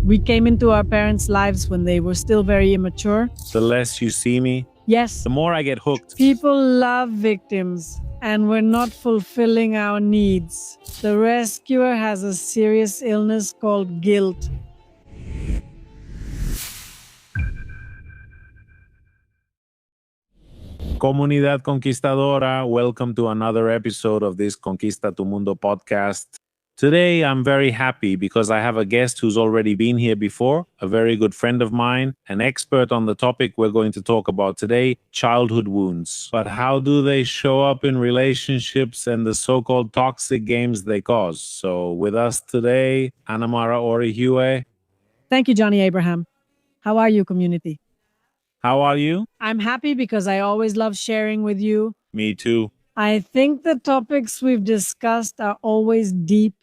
We came into our parents' lives when they were still very immature. The less you see me, Yes, the more I get hooked. people love victims, and we're not fulfilling our needs. The rescuer has a serious illness called guilt. Comunidad Conquistadora, welcome to another episode of this Conquista tu Mundo podcast. Today, I'm very happy because I have a guest who's already been here before, a very good friend of mine, an expert on the topic we're going to talk about today, childhood wounds. But how do they show up in relationships and the so-called toxic games they cause? So with us today, Anamara Orihue. Thank you, Johnny Abraham. How are you, community? How are you? I'm happy because I always love sharing with you. Me too. I think the topics we've discussed are always deep.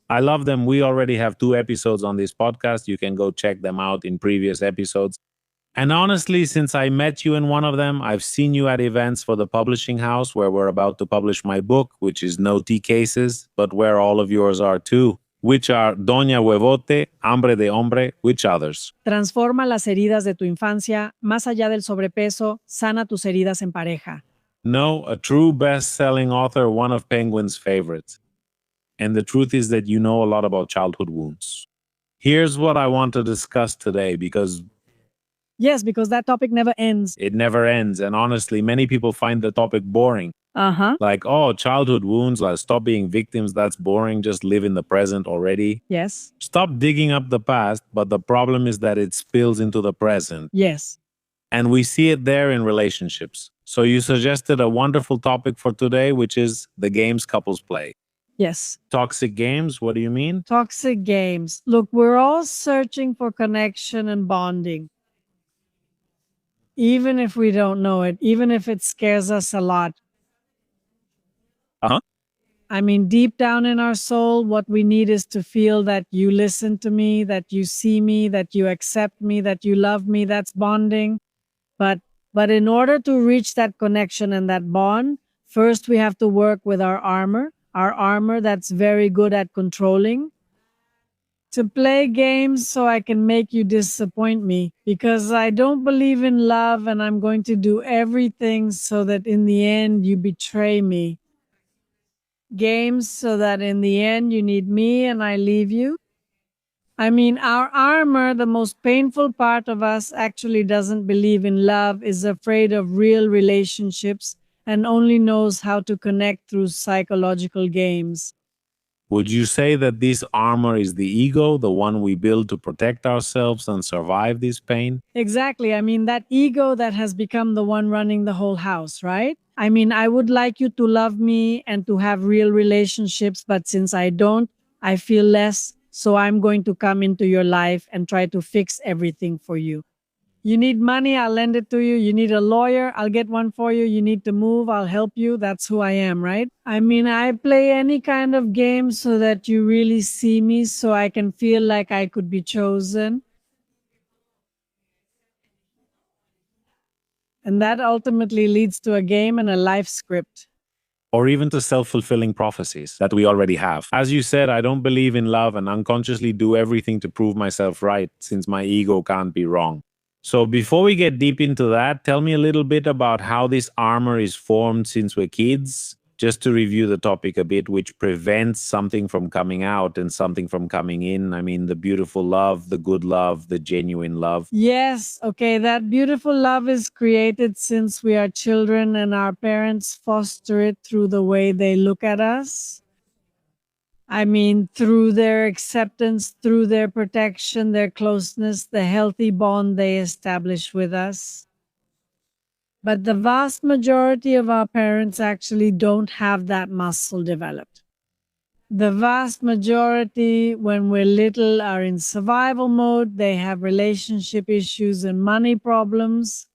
I love them. We already have 2 episodes on this podcast. You can go check them out in previous episodes. And honestly, since I met you in one of them, I've seen you at events for the publishing house where we're about to publish my book, which is No Tea Cases, but where all of yours are too, which are Doña Huevote, Hambre de Hombre, which others? Transforma las heridas de tu infancia, más allá del sobrepeso, sana tus heridas en pareja. No, a true best-selling author, one of Penguin's favorites. And the truth is that you know a lot about childhood wounds. Here's what I want to discuss today because Yes, because that topic never ends. it never ends. And honestly, many people find the topic boring. Like, oh, childhood wounds, like, stop being victims. That's boring. Just live in the present already. Yes. Stop digging up the past. But the problem is that it spills into the present. Yes. And we see it there in relationships. So you suggested a wonderful topic for today, which is the games couples play. Yes. Toxic games, what do you mean? Toxic games. Look, we're all searching for connection and bonding. Even if we don't know it, even if it scares us a lot. Uh-huh. I mean, deep down in our soul, what we need is to feel that you listen to me, that you see me, that you accept me, that you love me. That's bonding. But in order to reach that connection and that bond, first we have to work with our armor that's very good at controlling. To play games so I can make you disappoint me because I don't believe in love and I'm going to do everything so that in the end you betray me. Games so that in the end you need me and I leave you. I mean, our armor, the most painful part of us, actually doesn't believe in love, is afraid of real relationships, and only knows how to connect through psychological games. Would you say that this armor is the ego, the one we build to protect ourselves and survive this pain? Exactly. I mean, that ego that has become the one running the whole house, right? I mean, I would like you to love me and to have real relationships, but since I don't, I feel less. So I'm going to come into your life and try to fix everything for you. You need money, I'll lend it to you. You need a lawyer, I'll get one for you. You need to move, I'll help you. That's who I am, right? I mean, I play any kind of game so that you really see me, so I can feel like I could be chosen. And that ultimately leads to a game and a life script. Or even to self-fulfilling prophecies that we already have. As you said, I don't believe in love and unconsciously do everything to prove myself right since my ego can't be wrong. So before we get deep into that, tell me a little bit about how this armor is formed since we're kids. Just to review the topic a bit, which prevents something from coming out and something from coming in. I mean, the beautiful love, the good love, the genuine love. Yes, okay, that beautiful love is created since we are children and our parents foster it through the way they look at us. I mean, through their acceptance, through their protection, their closeness, the healthy bond they establish with us. But the vast majority of our parents actually don't have that muscle developed. The vast majority, when we're little, are in survival mode. They have relationship issues and money problems.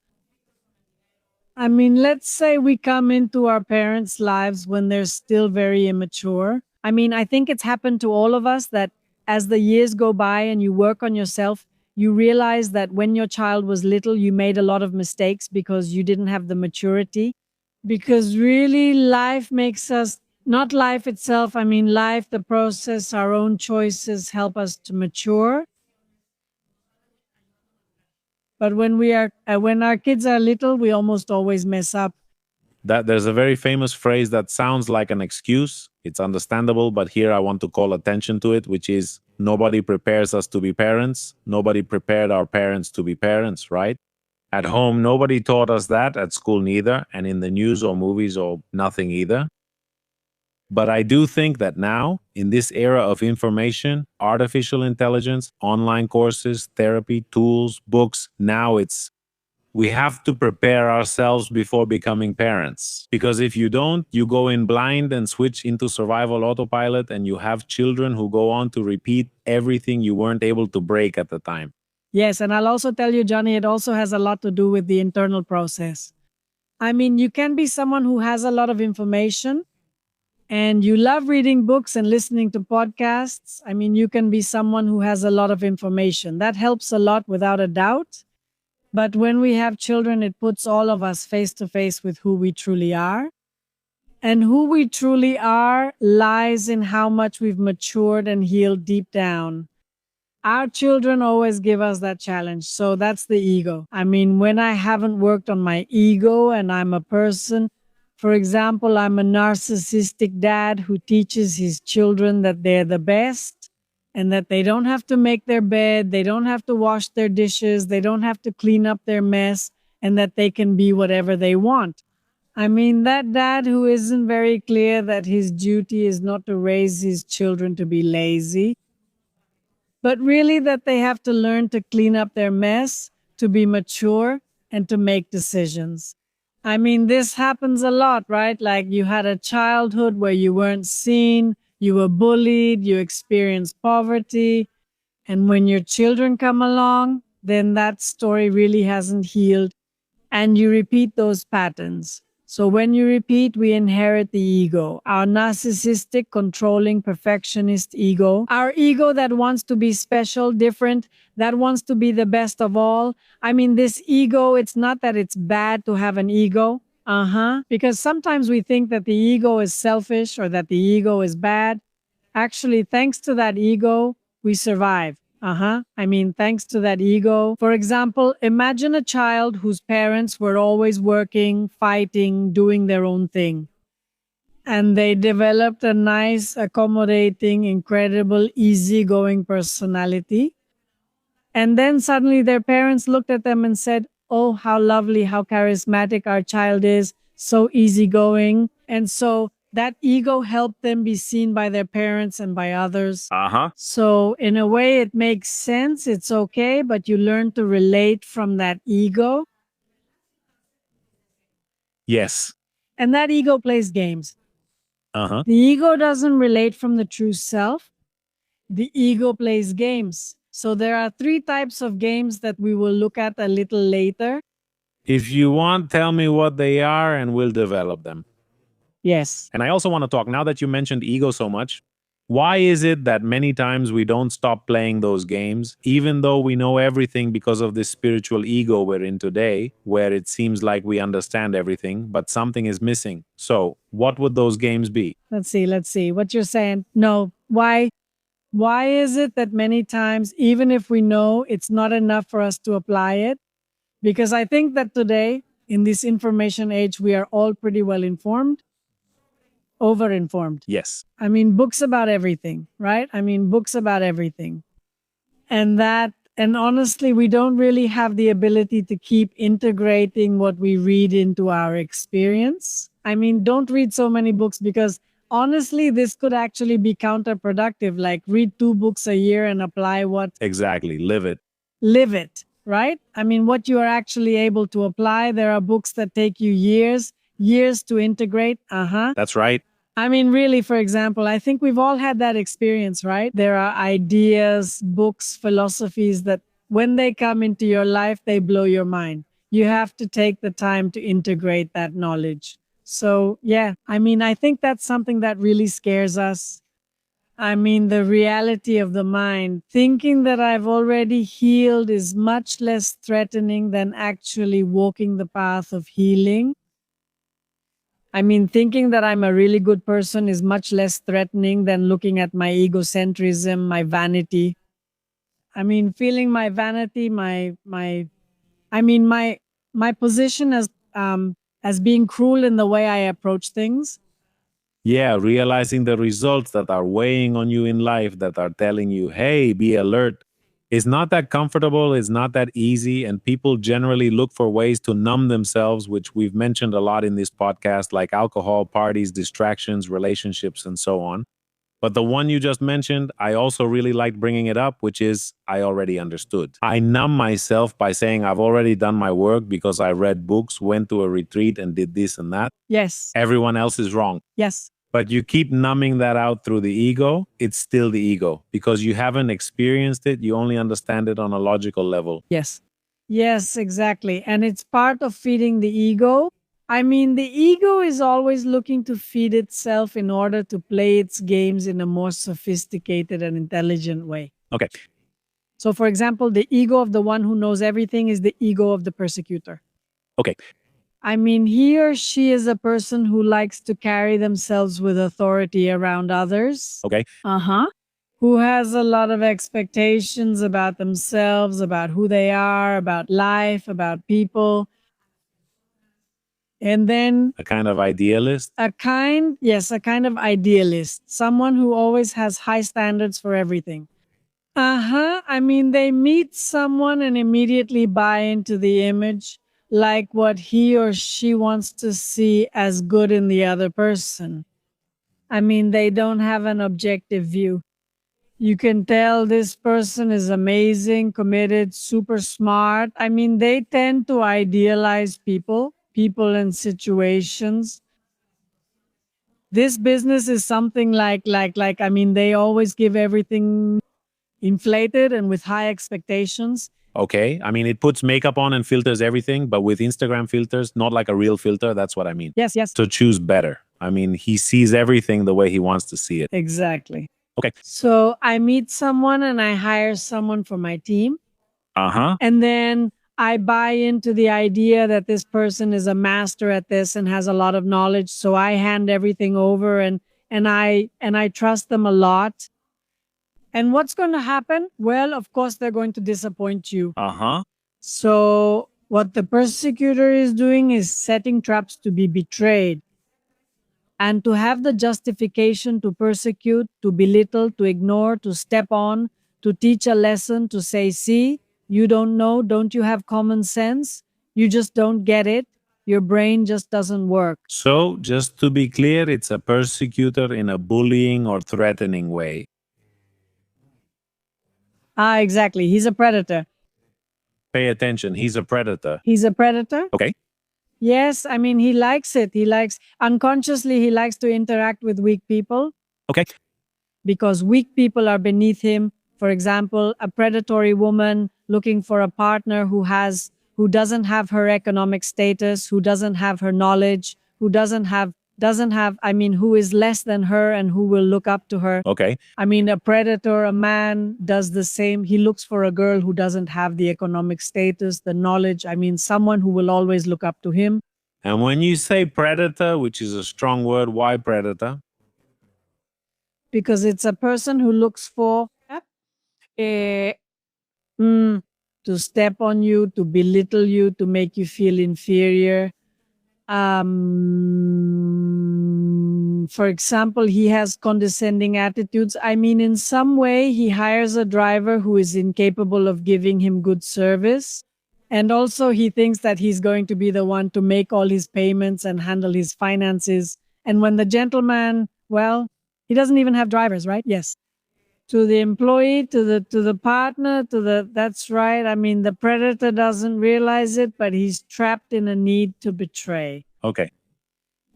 I mean, let's say we come into our parents' lives when they're still very immature. I mean, I think it's happened to all of us that as the years go by and you work on yourself, you realize that when your child was little, you made a lot of mistakes because you didn't have the maturity. Because really, life makes us, not life itself, I mean, life, the process, our own choices help us to mature. But when our kids are little, we almost always mess up. That there's a very famous phrase that sounds like an excuse. It's understandable, but here I want to call attention to it, which is nobody prepares us to be parents. Nobody prepared our parents to be parents, right? At home, nobody taught us that, at school, neither, and in the news or movies or nothing either. But I do think that now, in this era of information, artificial intelligence, online courses, therapy, tools, books, now it's we have to prepare ourselves before becoming parents. Because if you don't, you go in blind and switch into survival autopilot, and you have children who go on to repeat everything you weren't able to break at the time. Yes, and I'll also tell you, Johnny, it also has a lot to do with the internal process. I mean, you can be someone who has a lot of information and you love reading books and listening to podcasts. I mean, you can be someone who has a lot of information. That helps a lot without a doubt. But when we have children, it puts all of us face to face with who we truly are. And who we truly are lies in how much we've matured and healed deep down. Our children always give us that challenge. So that's the ego. I mean, when I haven't worked on my ego and I'm a person, for example, I'm a narcissistic dad who teaches his children that they're the best and that they don't have to make their bed, they don't have to wash their dishes, they don't have to clean up their mess, and that they can be whatever they want. I mean, that dad who isn't very clear that his duty is not to raise his children to be lazy, but really that they have to learn to clean up their mess, to be mature, and to make decisions. I mean, this happens a lot, right? Like you had a childhood where you weren't seen, you were bullied, you experienced poverty. And when your children come along, then that story really hasn't healed and you repeat those patterns. So when you repeat, we inherit the ego, our narcissistic, controlling, perfectionist ego, our ego that wants to be special, different, that wants to be the best of all. I mean, this ego, it's not that it's bad to have an ego. Because sometimes we think that the ego is selfish or that the ego is bad. Actually, thanks to that ego, we survive. I mean, thanks to that ego. For example, imagine a child whose parents were always working, fighting, doing their own thing. And they developed a nice, accommodating, incredible, easygoing personality. And then suddenly their parents looked at them and said, "Oh, how lovely, how charismatic our child is, so easygoing." And so that ego helped them be seen by their parents and by others. So, in a way, it makes sense. It's okay, but you learn to relate from that ego. Yes. And that ego plays games. Uh-huh. The ego doesn't relate from the true self. The ego plays games. So, there are three types of games that we will look at a little later. If you want, tell me what they are and we'll develop them. Yes. And I also want to talk, now that you mentioned ego so much, why is it that many times we don't stop playing those games, even though we know everything because of this spiritual ego we're in today, where it seems like we understand everything, but something is missing? So, what would those games be? Let's see. What you're saying. No, why? Why is it that many times, even if we know, it's not enough for us to apply it? Because I think that today, in this information age, we are all pretty well informed, over-informed. Yes. I mean, books about everything, right? I mean, books about everything. And honestly, we don't really have the ability to keep integrating what we read into our experience. I mean, don't read so many books because honestly, this could actually be counterproductive. Like, read 2 books a year and apply what? Exactly. Live it. Live it, right? I mean, what you are actually able to apply. There are books that take you years to integrate. That's right. I mean, really, for example, I think we've all had that experience, right? There are ideas, books, philosophies that when they come into your life, they blow your mind. You have to take the time to integrate that knowledge. So, yeah, I mean, I think that's something that really scares us. I mean, the reality of the mind. Thinking that I've already healed is much less threatening than actually walking the path of healing. I mean, thinking that I'm a really good person is much less threatening than looking at my egocentrism, my vanity. I mean, feeling my vanity, my I mean, my position as being cruel in the way I approach things. Yeah, realizing the results that are weighing on you in life, that are telling you, hey, be alert. It's not that comfortable, it's not that easy. And people generally look for ways to numb themselves, which we've mentioned a lot in this podcast, like alcohol, parties, distractions, relationships, and so on. But the one you just mentioned, I also really liked bringing it up, which is I already understood. I numb myself by saying I've already done my work because I read books, went to a retreat, and did this and that. Yes. Everyone else is wrong. Yes. But you keep numbing that out through the ego, it's still the ego because you haven't experienced it. You only understand it on a logical level. Yes. Yes, exactly. And it's part of feeding the ego. I mean, the ego is always looking to feed itself in order to play its games in a more sophisticated and intelligent way. Okay. So, for example, the ego of the one who knows everything is the ego of the persecutor. Okay. I mean, he or she is a person who likes to carry themselves with authority around others. Okay. Who has a lot of expectations about themselves, about who they are, about life, about people. And then A kind of idealist. a kind of idealist, someone who always has high standards for everything. I mean, they meet someone and immediately buy into the image, like what he or she wants to see as good in the other person. I mean, they don't have an objective view. You can tell this person is amazing, committed, super smart. I mean, they tend to idealize people and situations. This business is something like I mean, they always give everything inflated and with high expectations. Okay. I mean, it puts makeup on and filters everything, but with Instagram filters, not like a real filter. That's what I mean. Yes. To choose better. I mean, he sees everything the way he wants to see it. Exactly. Okay. So I meet someone and I hire someone for my team. And then I buy into the idea that this person is a master at this and has a lot of knowledge. So I hand everything over and I trust them a lot. And what's going to happen? Well, of course, they're going to disappoint you. So what the persecutor is doing is setting traps to be betrayed and to have the justification to persecute, to belittle, to ignore, to step on, to teach a lesson, to say, see, you don't know, don't you have common sense? You just don't get it. Your brain just doesn't work. So, just to be clear, it's a persecutor in a bullying or threatening way. Exactly. He's a predator. Pay attention. He's a predator. He's a predator? Okay. Yes, I mean, he likes it. He likes, unconsciously, he likes to interact with weak people. Okay. Because weak people are beneath him. For example, a predatory woman looking for a partner who doesn't have her economic status, who doesn't have her knowledge, who I mean, who is less than her and who will look up to her. Okay. I mean, a predator, a man does the same. He looks for a girl who doesn't have the economic status, the knowledge. I mean, someone who will always look up to him. And when you say predator, which is a strong word, why predator? Because it's a person who looks for to step on you, to belittle you, to make you feel inferior. For example, he has condescending attitudes. I mean, in some way, he hires a driver who is incapable of giving him good service. And also, he thinks that he's going to be the one to make all his payments and handle his finances. And when the gentleman, well, he doesn't even have drivers, right? Yes. To the employee, to the partner, that's right. I mean, the predator doesn't realize it, but he's trapped in a need to betray. Okay.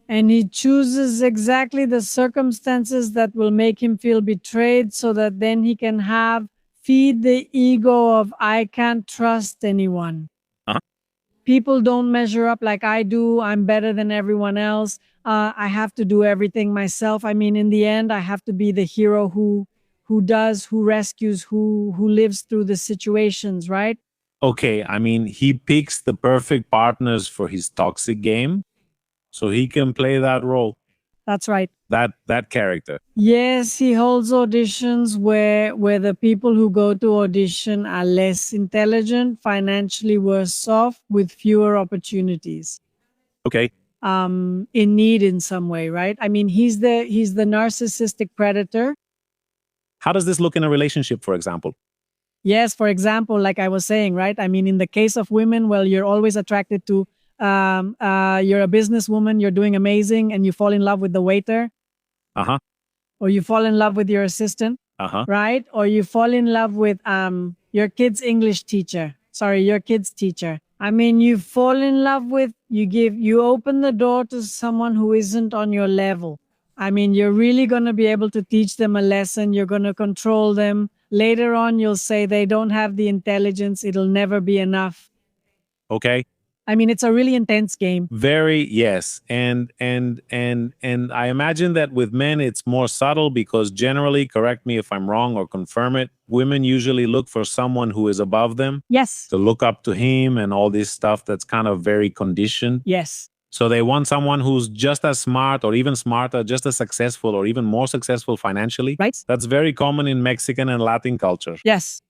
And he chooses exactly the circumstances that will make him feel betrayed so that then he can feed the ego of I can't trust anyone. People don't measure up like I do. I'm better than everyone else. I have to do everything myself. I mean, in the end, I have to be the hero who rescues, who lives through the situations, right? Okay. I mean, he picks the perfect partners for his toxic game so he can play that role. That's right. That character. Yes, he holds auditions where the people who go to audition are less intelligent, financially worse off, with fewer opportunities. Okay. In need in some way, right? I mean, he's the narcissistic predator. How does this look in a relationship, for example? Yes, for example, like I was saying, right? I mean, in the case of women, well, you're always attracted to, you're a businesswoman, you're doing amazing, and you fall in love with the waiter, Uh-huh. or you fall in love with your assistant, Uh-huh. right? Or you fall in love with your kid's English teacher. Sorry, your kid's teacher. I mean, you fall in love with, you open the door to someone who isn't on your level. I mean, you're really going to be able to teach them a lesson. You're going to control them. Later on, you'll say they don't have the intelligence. It'll never be enough. Okay. I mean, it's a really intense game. Very, yes. And I imagine that with men it's more subtle because generally, correct me if I'm wrong or confirm it, women usually look for someone who is above them, Yes. to look up to him and all this stuff that's kind of very conditioned. Yes. So they want someone who's just as smart or even smarter, just as successful or even more successful financially. Right. That's very common in Mexican and Latin culture. Yes.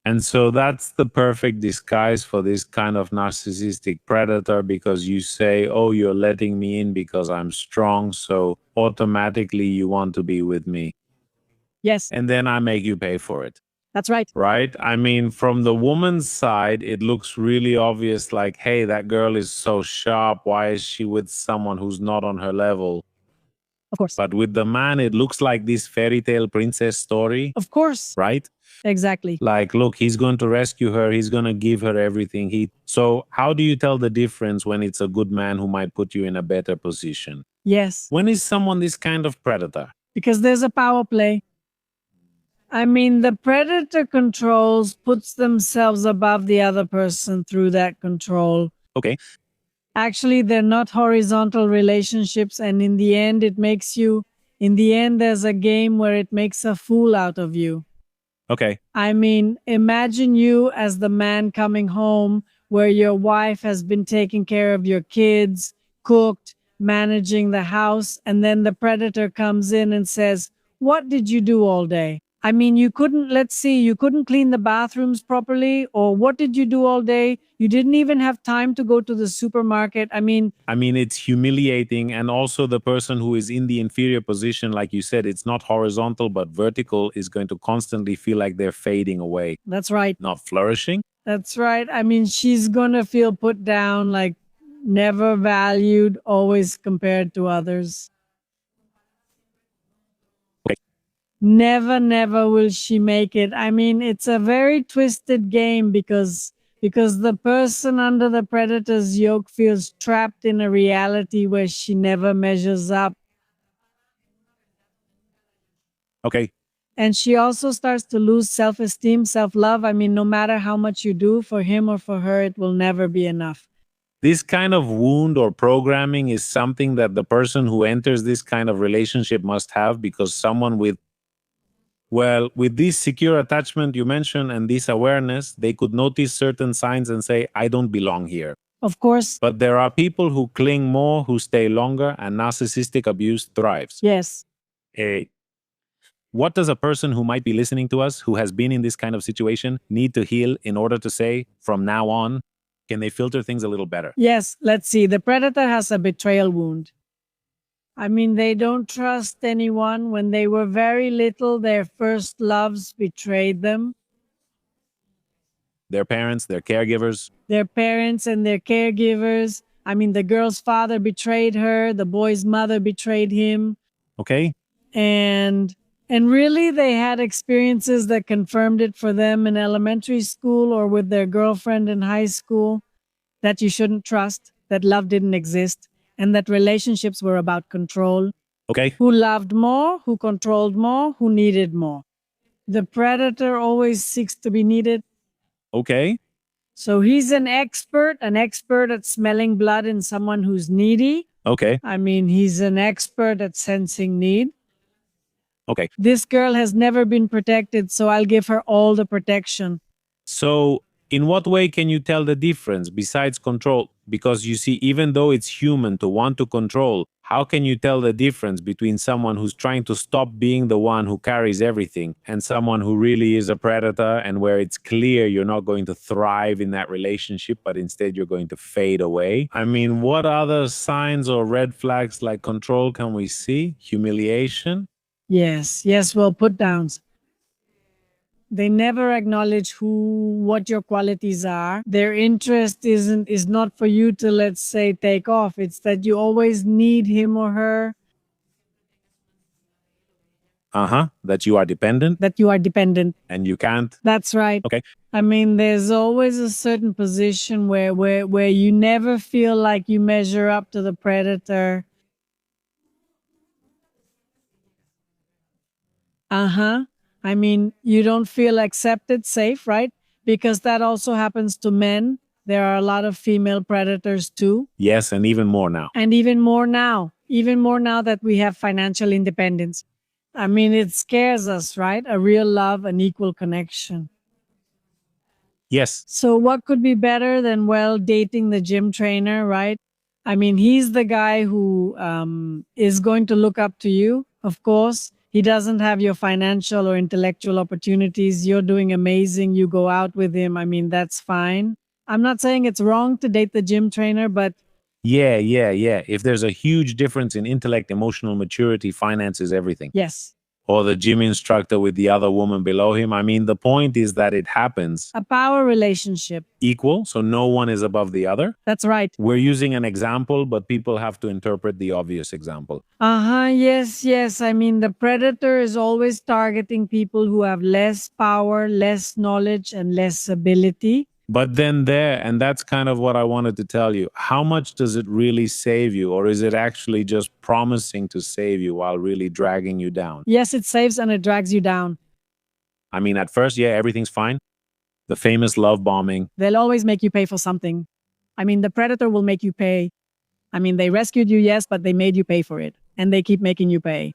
And so that's the perfect disguise for this kind of narcissistic predator, because you say, oh, you're letting me in because I'm strong. So automatically you want to be with me. Yes. And then I make you pay for it. That's right. Right? I mean, from the woman's side, it looks really obvious like, hey, that girl is so sharp. Why is she with someone who's not on her level? Of course. But with the man, it looks like this fairy tale princess story. Of course. Right? Exactly. Like, look, he's going to rescue her. He's going to give her everything. So how do you tell the difference when it's a good man who might put you in a better position? Yes. When is someone this kind of predator? Because there's a power play. I mean, the predator puts themselves above the other person through that control. Okay. Actually, they're not horizontal relationships. And in the end, there's a game where it makes a fool out of you. Okay. I mean, imagine you as the man coming home where your wife has been taking care of your kids, cooked, managing the house, and then the predator comes in and says, "What did you do all day?" I mean, you couldn't clean the bathrooms properly, or what did you do all day? You didn't even have time to go to the supermarket. I mean, it's humiliating. And also the person who is in the inferior position, like you said, it's not horizontal, but vertical, is going to constantly feel like they're fading away. That's right. Not flourishing. That's right. I mean, she's going to feel put down, like never valued, always compared to others. Okay. Never will she make it. I mean, it's a very twisted game because the person under the predator's yoke feels trapped in a reality where she never measures up. Okay. And she also starts to lose self-esteem, self-love. I mean, no matter how much you do for him or for her, it will never be enough. This kind of wound or programming is something that the person who enters this kind of relationship must have, because someone with this secure attachment you mentioned and this awareness, they could notice certain signs and say, I don't belong here. Of course. But there are people who cling more, who stay longer, and narcissistic abuse thrives. Yes. What does a person who might be listening to us, who has been in this kind of situation, need to heal in order to say, from now on, can they filter things a little better? Yes, let's see. The predator has a betrayal wound. I mean, they don't trust anyone. When they were very little, their first loves betrayed them. Their parents, their caregivers. Their parents and their caregivers. I mean, the girl's father betrayed her. The boy's mother betrayed him. Okay. And really, they had experiences that confirmed it for them in elementary school or with their girlfriend in high school, that you shouldn't trust, that love didn't exist, and that relationships were about control. Okay. Who loved more, who controlled more, who needed more. The predator always seeks to be needed. Okay. So he's an expert at smelling blood in someone who's needy. Okay. I mean, he's an expert at sensing need. Okay. This girl has never been protected, so I'll give her all the protection. So In what way can you tell the difference besides control? Because you see, even though it's human to want to control, how can you tell the difference between someone who's trying to stop being the one who carries everything and someone who really is a predator and where it's clear you're not going to thrive in that relationship, but instead you're going to fade away? I mean, what other signs or red flags like control can we see? Humiliation? Yes, yes, well, put downs. They never acknowledge what your qualities are. Their interest is not for you to, let's say, take off. It's that you always need him or her, That you are dependent that you are dependent. and you can't. That's right. Okay. I mean, there's always a certain position where you never feel like you measure up to the predator. Uh-huh. I mean, you don't feel accepted, safe, right? Because that also happens to men. There are a lot of female predators too. Yes, and even more now. And even more now that we have financial independence. I mean, it scares us, right? A real love, an equal connection. Yes. So, what could be better than, well, dating the gym trainer, right? I mean, he's the guy who is going to look up to you, of course. He doesn't have your financial or intellectual opportunities. You're doing amazing. You go out with him. I mean, that's fine. I'm not saying it's wrong to date the gym trainer, but Yeah. If there's a huge difference in intellect, emotional maturity, finances, everything. yes, Or the gym instructor with the other woman below him. I mean, the point is that it happens a power relationship. equal, so no one is above the other. That's right. We're using an example, but people have to interpret the obvious example. Yes. I mean, the predator is always targeting people who have less power, less knowledge, and less ability. But then and that's kind of what I wanted to tell you. How much does it really save you? Or is it actually just promising to save you while really dragging you down? Yes, it saves and it drags you down. I mean, at first, yeah, everything's fine. The famous love bombing. They'll always make you pay for something. I mean, the predator will make you pay. I mean, they rescued you, yes, but they made you pay for it. And they keep making you pay.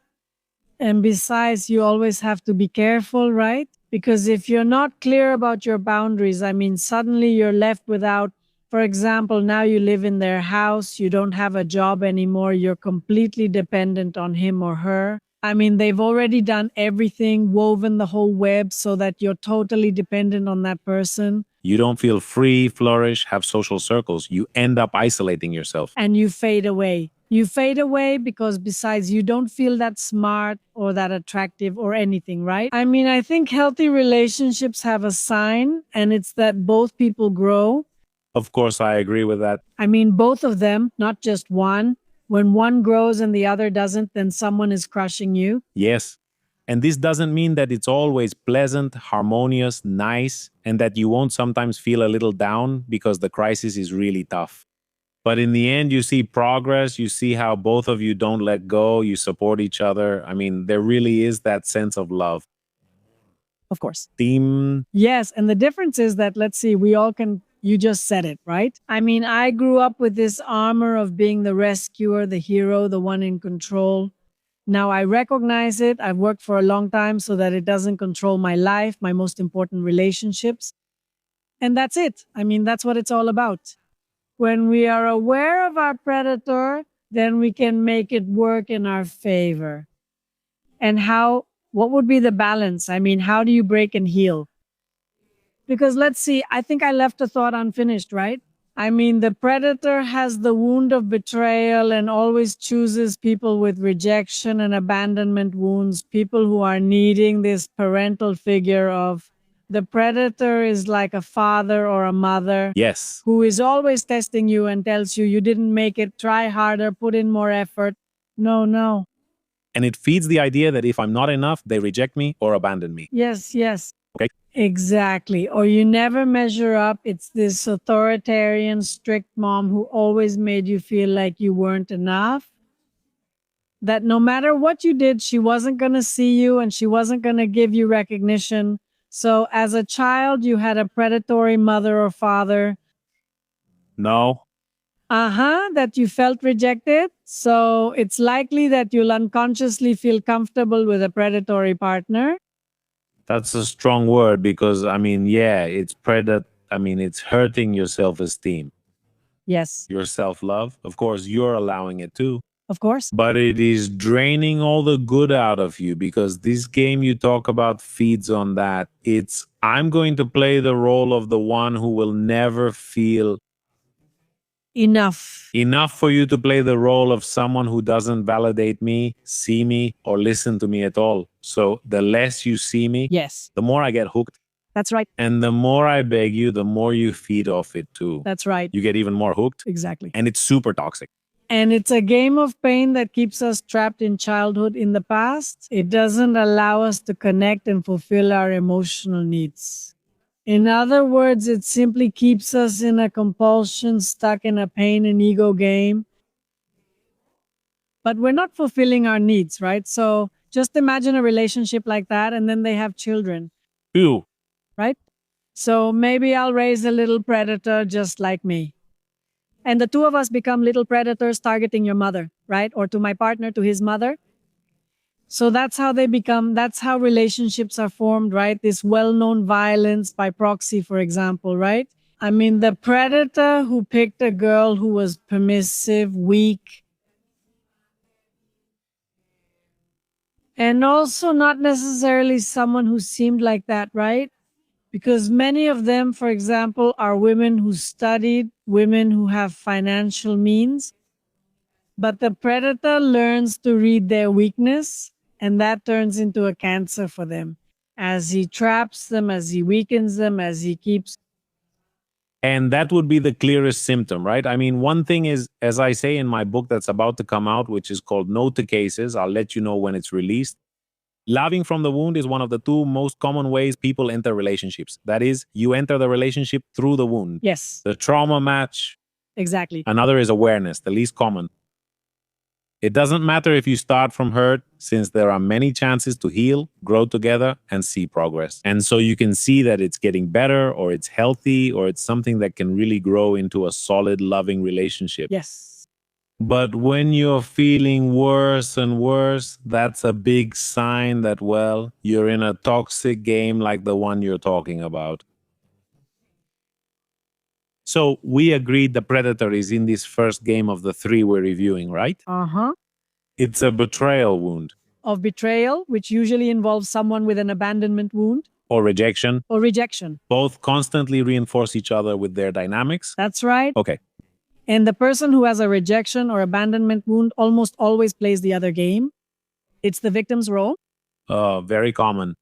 And besides, you always have to be careful, right? Because if you're not clear about your boundaries, I mean, suddenly you're left without, for example, now you live in their house, you don't have a job anymore, you're completely dependent on him or her. I mean, they've already done everything, woven the whole web so that you're totally dependent on that person. You don't feel free, flourish, have social circles. You end up isolating yourself. And you fade away. You fade away because besides, you don't feel that smart or that attractive or anything, right? I mean, I think healthy relationships have a sign, and it's that both people grow. Of course, I agree with that. I mean, both of them, not just one. When one grows and the other doesn't, then someone is crushing you. Yes. And this doesn't mean that it's always pleasant, harmonious, nice, and that you won't sometimes feel a little down because the crisis is really tough. But in the end, you see progress. You see how both of you don't let go. You support each other. I mean, there really is that sense of love. Of course. Theme. Yes. And the difference is that, let's see, we all can, you just said it, right? I mean, I grew up with this armor of being the rescuer, the hero, the one in control. Now I recognize it. I've worked for a long time so that it doesn't control my life, my most important relationships. And that's it. I mean, that's what it's all about. When we are aware of our predator, then we can make it work in our favor. And what would be the balance? I mean, how do you break and heal? Because let's see, I think I left a thought unfinished, right? I mean, the predator has the wound of betrayal and always chooses people with rejection and abandonment wounds, people who are needing this parental figure of. The predator is like a father or a mother. Yes. Who is always testing you and tells you you didn't make it, try harder, put in more effort. No. And it feeds the idea that if I'm not enough, they reject me or abandon me. Yes. Okay. Exactly. Or you never measure up. It's this authoritarian, strict mom who always made you feel like you weren't enough. That no matter what you did, she wasn't going to see you and she wasn't going to give you recognition. So as a child, you had a predatory mother or father. No. That you felt rejected. So it's likely that you'll unconsciously feel comfortable with a predatory partner. That's a strong word because, I mean, yeah, it's I mean, it's hurting your self esteem, Yes, your self love. Of course, you're allowing it too. of course. But it is draining all the good out of you because this game you talk about feeds on that. It's, I'm going to play the role of the one who will never feel Enough. enough for you to play the role of someone who doesn't validate me, see me, or listen to me at all. So the less you see me, Yes, the more I get hooked. that's right. And the more I beg you, the more you feed off it too. That's right. You get even more hooked. Exactly. And it's super toxic. And it's a game of pain that keeps us trapped in childhood in the past. It doesn't allow us to connect and fulfill our emotional needs. In other words, it simply keeps us in a compulsion, stuck in a pain and ego game. But we're not fulfilling our needs, right? So just imagine a relationship like that, and then they have children, Ew. right? So maybe I'll raise a little predator just like me. And the two of us become little predators targeting your mother, right? Or to my partner, to his mother. So that's how they become, that's how relationships are formed, right? This well known violence by proxy, for example, right? I mean, the predator who picked a girl who was permissive, weak, and also not necessarily someone who seemed like that, right? Because many of them, for example, are women who studied, women who have financial means. But the predator learns to read their weakness, and that turns into a cancer for them. As he traps them, as he weakens them, as he keeps. And that would be the clearest symptom, right? I mean, one thing is, as I say in my book that's about to come out, which is called No to Cases, I'll let you know when it's released. Loving from the wound is one of the two most common ways people enter relationships. That is, you enter the relationship through the wound. Yes, The trauma match. exactly. Another is awareness, the least common. It doesn't matter if you start from hurt, since there are many chances to heal, grow together, and see progress. And so you can see that it's getting better, or it's healthy, or it's something that can really grow into a solid, loving relationship. Yes. But when you're feeling worse and worse, that's a big sign that, well, you're in a toxic game like the one you're talking about. So we agreed the predator is in this first game of the three we're reviewing, right? Uh huh. It's a betrayal wound Of betrayal, which usually involves someone with an abandonment wound or rejection. or rejection. Both constantly reinforce each other with their dynamics. That's right. Okay. And the person who has a rejection or abandonment wound almost always plays the other game. It's the victim's role. Very common.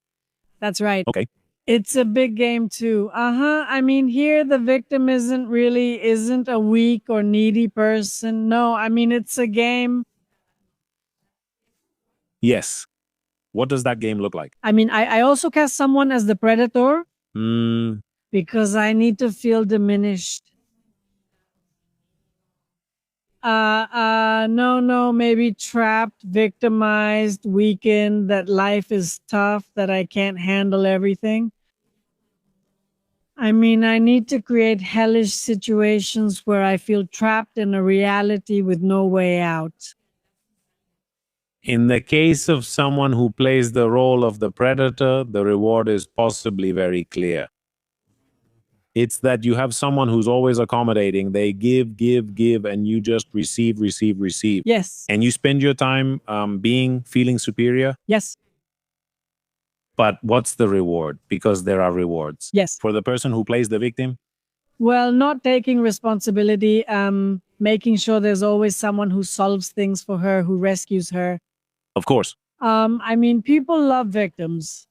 That's right. Okay. It's a big game too. Uh-huh. I mean, here the victim isn't a weak or needy person. No, I mean it's a game. Yes. What does that game look like? I mean, I also cast someone as the predator Mm, because I need to feel diminished. No, maybe trapped, victimized, weakened, that life is tough, that I can't handle everything. I mean, I need to create hellish situations where I feel trapped in a reality with no way out. in the case of someone who plays the role of the predator, the reward is possibly very clear. It's that you have someone who's always accommodating. They give, and you just receive. Yes, And you spend your time feeling superior. yes, But what's the reward? Because there are rewards. yes. For the person who plays the victim, Well, not taking responsibility, making sure there's always someone who solves things for her, who rescues her. of course. I mean, people love victims.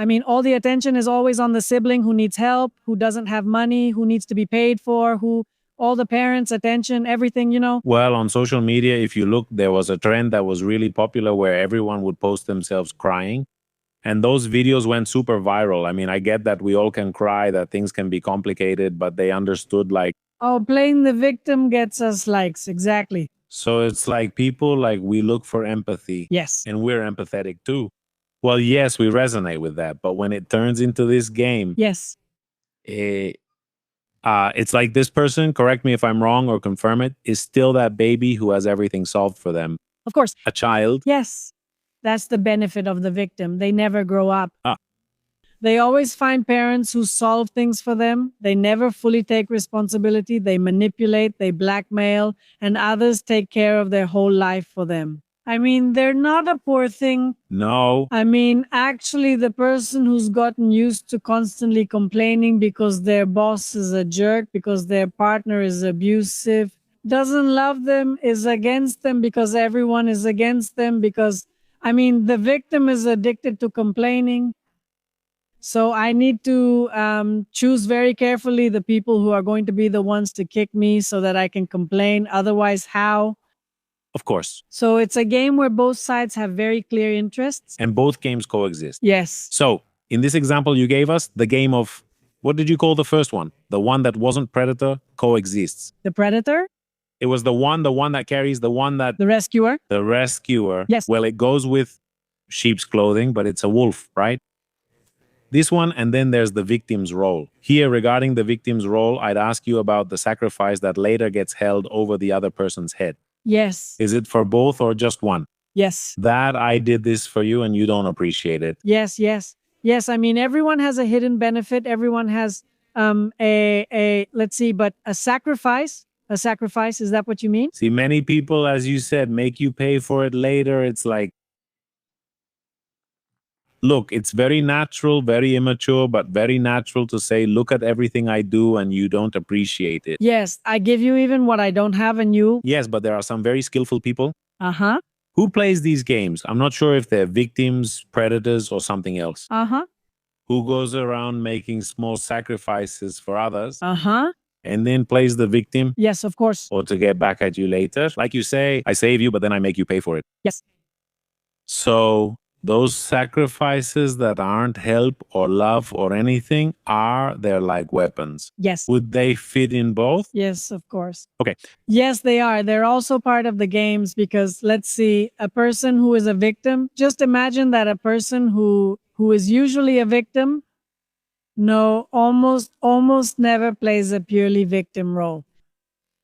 I mean, all the attention is always on the sibling who needs help, who doesn't have money, who needs to be paid for, who all the parents' attention, everything. Well, on social media, if you look, there was a trend that was really popular where everyone would post themselves crying. And those videos went super viral. I mean, I get that we all can cry, that things can be complicated, but they understood like, Oh, playing the victim gets us likes. Exactly. so it's like people like we look for empathy. Yes. And we're empathetic too. Well, yes, we resonate with that. But when it turns into this game, Yes. eh, it's like this person, correct me if I'm wrong or confirm it, is still that baby who has everything solved for them. Of course. A child. Yes. That's the benefit of the victim. They never grow up. Ah. They always find parents who solve things for them. They never fully take responsibility. They manipulate, they blackmail, and others take care of their whole life for them. I mean, they're not a poor thing. No. I mean, actually, the person who's gotten used to constantly complaining because their boss is a jerk, because their partner is abusive, doesn't love them, is against them because everyone is against them, because, I mean, the victim is addicted to complaining. So I need to choose very carefully the people who are going to be the ones to kick me so that I can complain. Otherwise, how? Of course. So it's a game where both sides have very clear interests. And both games coexist. Yes. So, in this example you gave us, the game of, what did you call the first one? The one that wasn't predator coexists. The predator? It was the one that carries, the one that The rescuer? the rescuer. Yes. Well, it goes with sheep's clothing, but it's a wolf, right? This one, and then there's the victim's role. Here, regarding the victim's role, I'd ask you about the sacrifice that later gets held over the other person's head. Yes. Is it for both or just one? Yes. That I did this for you and you don't appreciate it. Yes, yes. Yes, I mean everyone has a hidden benefit. Everyone has a let's see, but a sacrifice, is that what you mean? See, many people, as you said, make you pay for it later. It's like, look, it's very natural, very immature, but very natural to say, look at everything I do and you don't appreciate it. Yes, I give you even what I don't have and you. Yes, but there are some very skillful people. Uh-huh. Who plays these games? I'm not sure if they're victims, predators, or something else. Uh-huh. Who goes around making small sacrifices for others Uh-huh. and then plays the victim Yes, of course. or to get back at you later. Like you say, I save you, but then I make you pay for it. Yes. So those sacrifices that aren't help or love or anything they're like weapons. Yes. Would they fit in both? Yes, of course. Okay. Yes, they are. They're also part of the games because let's see, a person who is a victim, just imagine that a person who is usually a victim, no, almost never plays a purely victim role.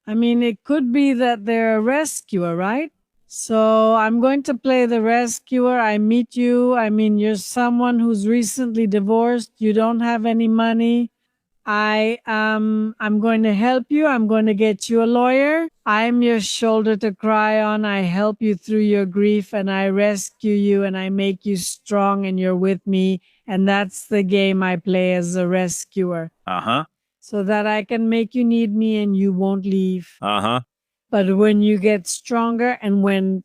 I mean, it could be that they're a rescuer, right? So I'm going to play the rescuer. I meet you. I mean, you're someone who's recently divorced. You don't have any money. I'm going to help you. I'm going to get you a lawyer. I'm your shoulder to cry on. I help you through your grief and I rescue you and I make you strong and you're with me. And that's the game I play as a rescuer. Uh-huh. So that I can make you need me and you won't leave. Uh-huh. But when you get stronger and when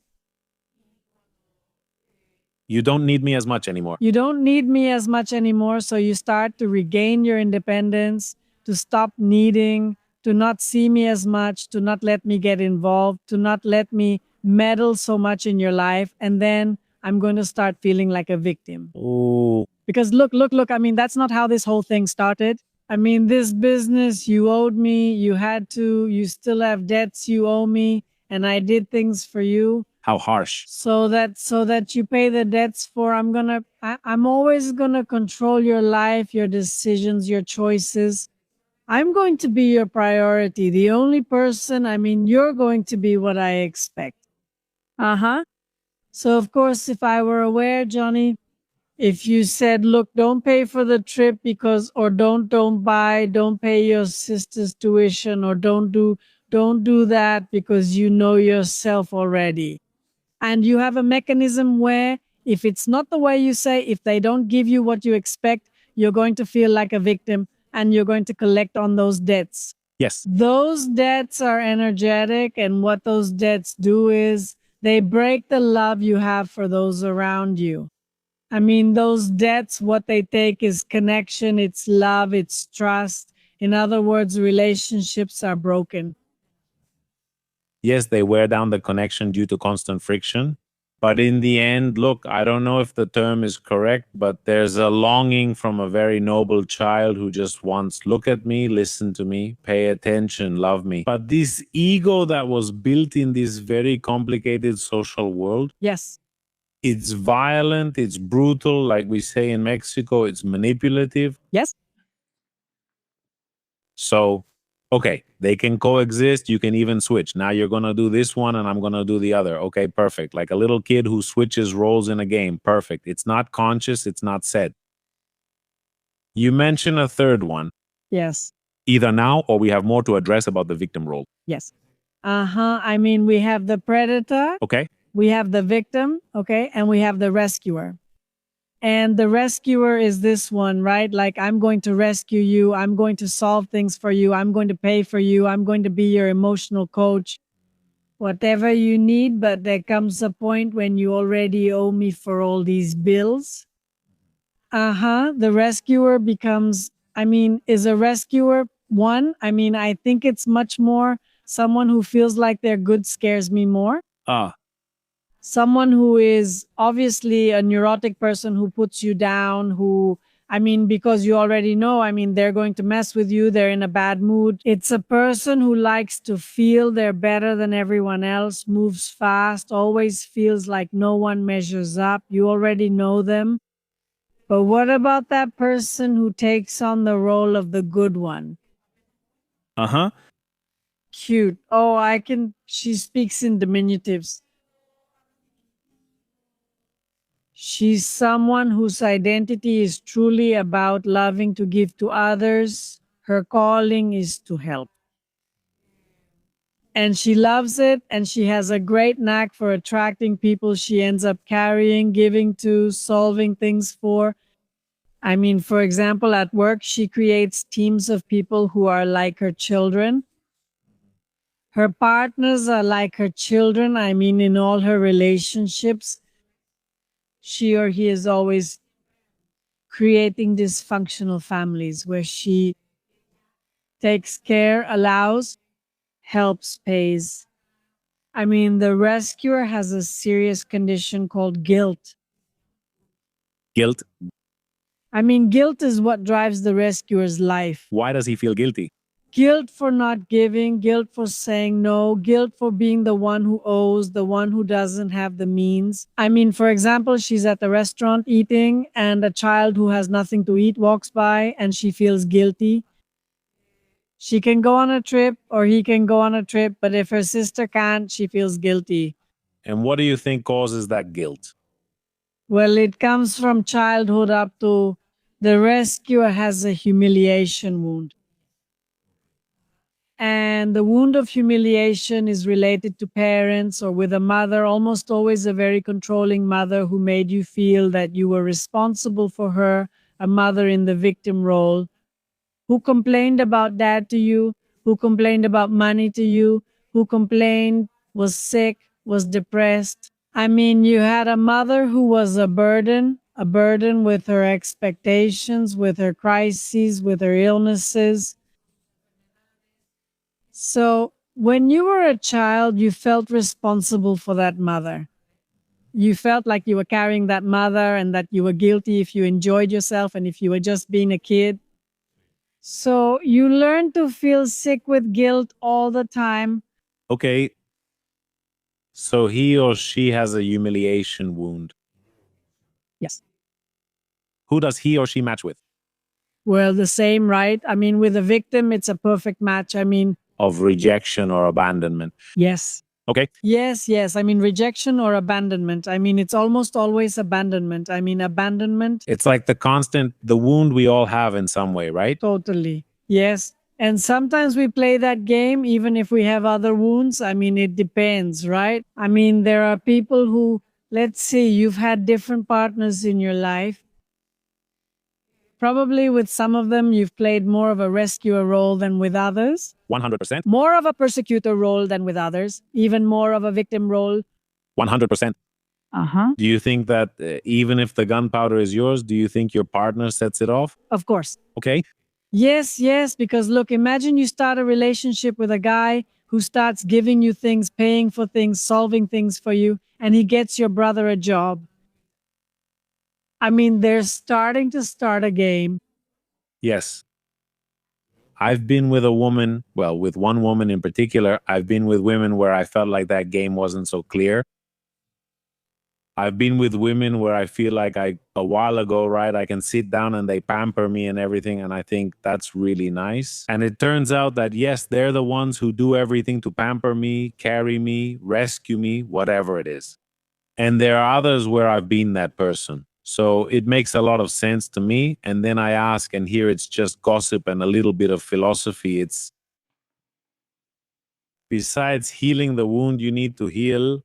you don't need me as much anymore. You don't need me as much anymore. So you start to regain your independence, to stop needing, to not see me as much, to not let me get involved, to not let me meddle so much in your life. And then I'm going to start feeling like a victim. Oh. Because look. I mean, that's not how this whole thing started. I mean, this business, you owed me, you still have debts you owe me, and I did things for you. How harsh. So that you pay the debts for, I'm always gonna control your life, your decisions, your choices. I'm going to be your priority. The only person, I mean, you're going to be what I expect. Uh-huh. So of course, if I were aware, Johnny, if you said, look, don't pay for the trip because, or don't pay your sister's tuition, or don't do that because you know yourself already. And you have a mechanism where if it's not the way you say, if they don't give you what you expect, you're going to feel like a victim and you're going to collect on those debts. Yes. Those debts are energetic, and what those debts do is they break the love you have for those around you. I mean, those debts, what they take is connection, it's love, it's trust. In other words, relationships are broken. Yes, they wear down the connection due to constant friction. But in the end, look, I don't know if the term is correct, but there's a longing from a very noble child who just wants, look at me, listen to me, pay attention, love me. But this ego that was built in this very complicated social world, yes, it's violent, it's brutal, like we say in Mexico, it's manipulative. Yes. So, okay, they can coexist. You can even switch. Now you're going to do this one and I'm going to do the other. Okay, perfect. Like a little kid who switches roles in a game. Perfect. It's not conscious. It's not said. You mentioned a third one, Yes. either now or we have more to address about the victim role. Yes. I mean, we have the predator, Okay? we have the victim, okay, and we have the rescuer. And the rescuer is this one, right? Like, I'm going to rescue you. I'm going to solve things for you. I'm going to pay for you. I'm going to be your emotional coach, whatever you need. But there comes a point when you already owe me for all these bills. The rescuer becomes, is a rescuer one? I think it's much more someone who feels like they're good scares me more. Ah, Someone who is obviously a neurotic person who puts you down, because you already know, they're going to mess with you, they're in a bad mood. It's a person who likes to feel they're better than everyone else, moves fast, always feels like no one measures up. You already know them. But what about that person who takes on the role of the good one? uh-huh. Cute. She speaks in diminutives. She's someone whose identity is truly about loving to give to others. Her calling is to help. And she loves it, and she has a great knack for attracting people she ends up carrying, giving to, solving things for. For example, at work, she creates teams of people who are like her children. Her partners are like her children. In all her relationships, she or he is always creating dysfunctional families where she takes care, allows, helps, pays. The rescuer has a serious condition called guilt. Guilt. Guilt is what drives the rescuer's life. Why does he feel guilty? Guilt for not giving, guilt for saying no, guilt for being the one who owes, the one who doesn't have the means. For example, she's at the restaurant eating and a child who has nothing to eat walks by and she feels guilty. She can go on a trip or he can go on a trip, but if her sister can't, she feels guilty. And what do you think causes that guilt? Well, it comes from childhood up to the rescuer has a humiliation wound. And the wound of humiliation is related to parents or with a mother, almost always a very controlling mother who made you feel that you were responsible for her, a mother in the victim role, who complained about dad to you, who complained about money to you, who complained, was sick, was depressed. You had a mother who was a burden with her expectations, with her crises, with her illnesses. So, when you were a child, you felt responsible for that mother. You felt like you were carrying that mother and that you were guilty if you enjoyed yourself and if you were just being a kid. So, you learn to feel sick with guilt all the time. Okay, so he or she has a humiliation wound. Yes. Who does he or she match with? Well, the same, right? With a victim, it's a perfect match. Of rejection or abandonment. Yes. Okay. Yes, yes. Rejection or abandonment. It's almost always abandonment. Abandonment. It's like the wound we all have in some way, right? Totally. Yes. And sometimes we play that game even if we have other wounds. It depends, right? There are people who, let's see, you've had different partners in your life. Probably with some of them, you've played more of a rescuer role than with others. 100%. More of a persecutor role than with others. Even more of a victim role. 100%. Do you think that even if the gunpowder is yours, do you think your partner sets it off? Of course. Okay. Yes, yes. Because look, imagine you start a relationship with a guy who starts giving you things, paying for things, solving things for you, and he gets your brother a job. They're starting to start a game. Yes. I've been with a woman, well, with one woman in particular. I've been with women where I felt like that game wasn't so clear. I've been with women where I feel like a while ago, right, I can sit down and they pamper me and everything. And I think that's really nice. And it turns out that, yes, they're the ones who do everything to pamper me, carry me, rescue me, whatever it is. And there are others where I've been that person. So it makes a lot of sense to me. And then I ask, and here it's just gossip and a little bit of philosophy. It's besides healing the wound you need to heal,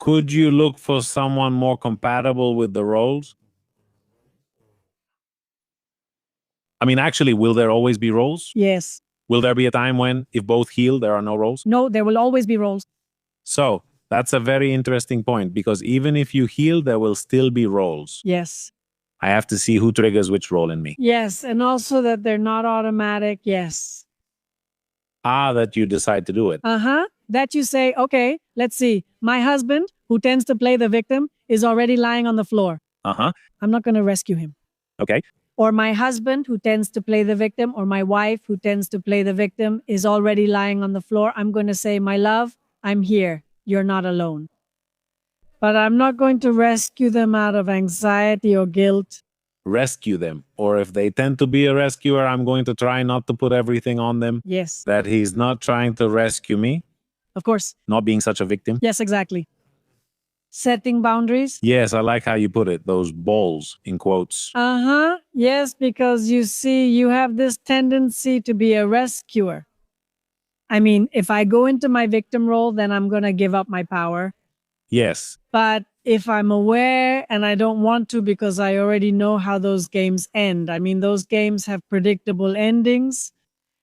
could you look for someone more compatible with the roles? I mean, actually, will there always be roles? Yes. Will there be a time when, if both heal, there are no roles? No, there will always be roles. So that's a very interesting point because even if you heal, there will still be roles. Yes. I have to see who triggers which role in me. Yes. And also that they're not automatic. Yes. That you decide to do it. That you say, okay, let's see. My husband, who tends to play the victim, is already lying on the floor. I'm not going to rescue him. Okay. Or my husband, who tends to play the victim, or my wife, who tends to play the victim, is already lying on the floor. I'm going to say, my love, I'm here. You're not alone. But I'm not going to rescue them out of anxiety or guilt. Rescue them. Or if they tend to be a rescuer, I'm going to try not to put everything on them. Yes. That he's not trying to rescue me. Of course. Not being such a victim. Yes, exactly. Setting boundaries. Yes, I like how you put it. Those balls in quotes. Yes, because you see, you have this tendency to be a rescuer. I mean, if I go into my victim role, then I'm going to give up my power. Yes. But if I'm aware and I don't want to because I already know how those games end, I mean, those games have predictable endings.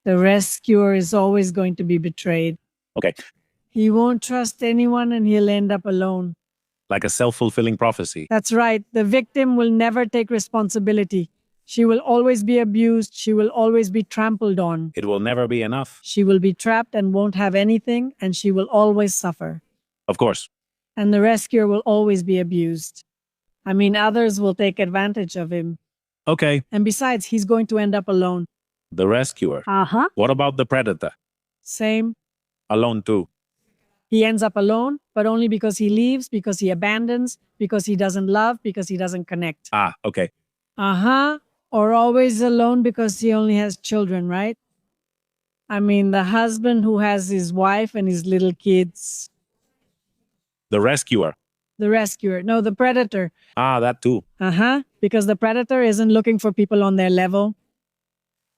The rescuer is always going to be betrayed. Okay. He won't trust anyone and he'll end up alone. Like a self-fulfilling prophecy. That's right. The victim will never take responsibility. She will always be abused. She will always be trampled on. It will never be enough. She will be trapped and won't have anything, and she will always suffer. Of course. And the rescuer will always be abused. I mean, others will take advantage of him. Okay. And besides, he's going to end up alone. The rescuer. What about the predator? Same. Alone too. He ends up alone, but only because he leaves, because he abandons, because he doesn't love, because he doesn't connect. Okay. Or always alone because he only has children, right? I mean, the husband who has his wife and his little kids. The rescuer. The rescuer. No, the predator. That too. Because the predator isn't looking for people on their level.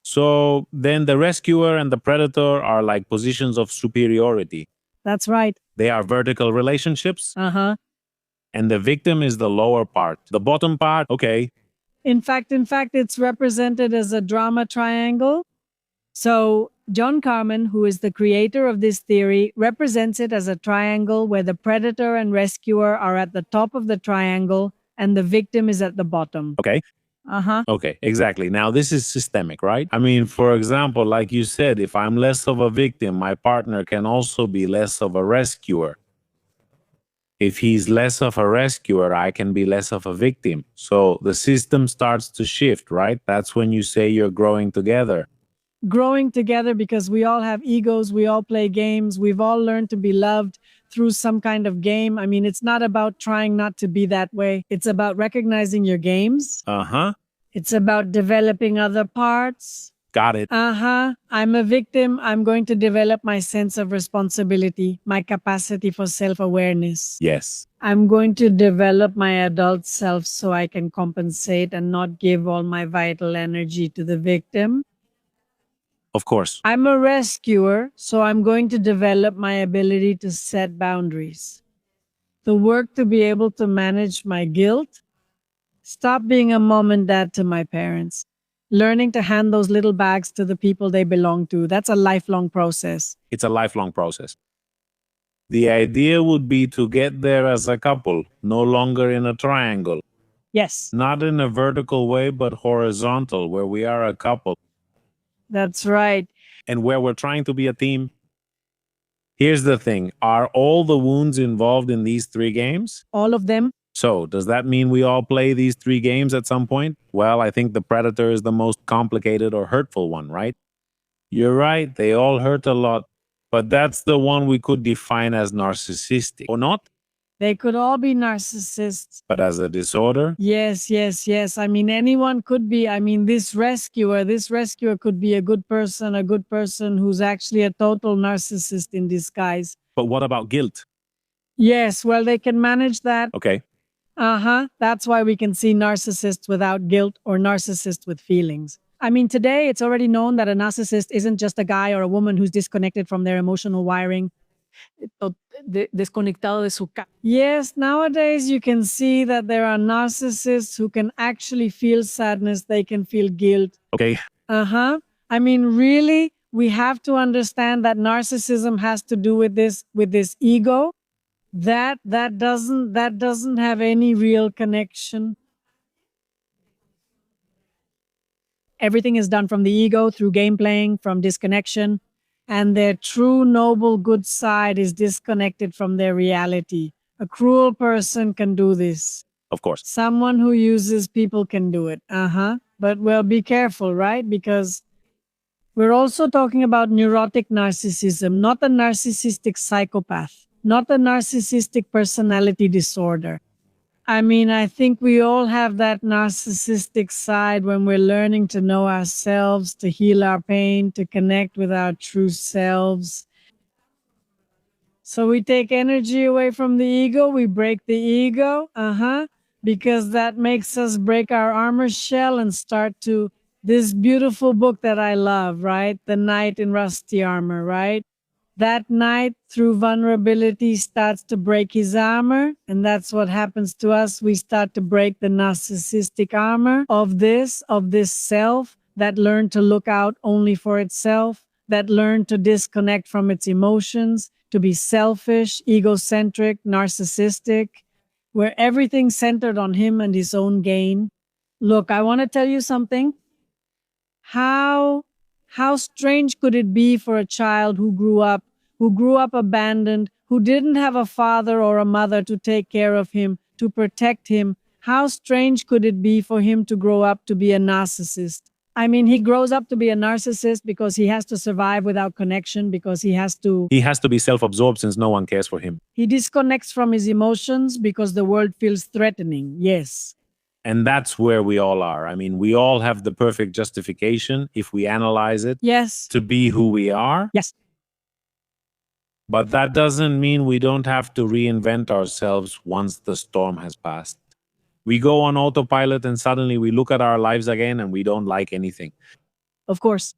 So then the rescuer and the predator are like positions of superiority. That's right. They are vertical relationships. And the victim is the lower part. The bottom part, okay. In fact, it's represented as a drama triangle. So John Carmen, who is the creator of this theory, represents it as a triangle where the predator and rescuer are at the top of the triangle and the victim is at the bottom. Okay. Okay, exactly. Now, this is systemic, right? I mean, for example, like you said, if I'm less of a victim, my partner can also be less of a rescuer. If he's less of a rescuer, I can be less of a victim. So the system starts to shift, right? That's when you say you're growing together. Growing together because we all have egos, we all play games, we've all learned to be loved through some kind of game. I mean, it's not about trying not to be that way. It's about recognizing your games. It's about developing other parts. Got it. I'm a victim. I'm going to develop my sense of responsibility, my capacity for self-awareness. Yes. I'm going to develop my adult self so I can compensate and not give all my vital energy to the victim. Of course. I'm a rescuer, so I'm going to develop my ability to set boundaries. The work to be able to manage my guilt. Stop being a mom and dad to my parents. Learning to hand those little bags to the people they belong to. That's a lifelong process. It's a lifelong process. The idea would be to get there as a couple, no longer in a triangle. Yes. Not in a vertical way, but horizontal, where we are a couple. That's right. And where we're trying to be a team. Here's the thing. Are all the wounds involved in these 3 games? All of them. So, does that mean we all play these 3 games at some point? Well, I think the predator is the most complicated or hurtful one, right? You're right, they all hurt a lot, but that's the one we could define as narcissistic, or not? They could all be narcissists. But as a disorder? Yes. I mean, anyone could be. I mean, this rescuer could be a good person who's actually a total narcissist in disguise. But what about guilt? Yes, well, they can manage that. Okay. That's why we can see narcissists without guilt or narcissists with feelings. I mean, today it's already known that a narcissist isn't just a guy or a woman who's disconnected from their emotional wiring. Desconectado de su Yes, nowadays you can see that there are narcissists who can actually feel sadness, they can feel guilt. Okay. I mean, really, we have to understand that narcissism has to do with this ego. That doesn't have any real connection. Everything is done from the ego through game playing, from disconnection, and their true noble good side is disconnected from their reality. A cruel person can do this. Of course. Someone who uses people can do it. But well, be careful, right? Because we're also talking about neurotic narcissism, not a narcissistic psychopath, not a narcissistic personality disorder. I mean, I think we all have that narcissistic side when we're learning to know ourselves, to heal our pain, to connect with our true selves. So we take energy away from the ego, we break the ego, because that makes us break our armor shell and start to this beautiful book that I love, right? The Knight in Rusty Armor, right? That knight, through vulnerability, starts to break his armor. And that's what happens to us. We start to break the narcissistic armor of this self that learned to look out only for itself, that learned to disconnect from its emotions, to be selfish, egocentric, narcissistic, where everything's centered on him and his own gain. Look, I want to tell you something. How strange could it be for a child who grew up abandoned, who didn't have a father or a mother to take care of him, to protect him? How strange could it be for him to grow up to be a narcissist? I mean, he grows up to be a narcissist because he has to survive without connection, because he has to be self-absorbed since no one cares for him. he disconnects from his emotions because the world feels threatening. Yes. And that's where we all are. I mean, we all have the perfect justification if we analyze it Yes. to be who we are. Yes. But that doesn't mean we don't have to reinvent ourselves once the storm has passed. We go on autopilot and suddenly we look at our lives again and we don't like anything. Of course.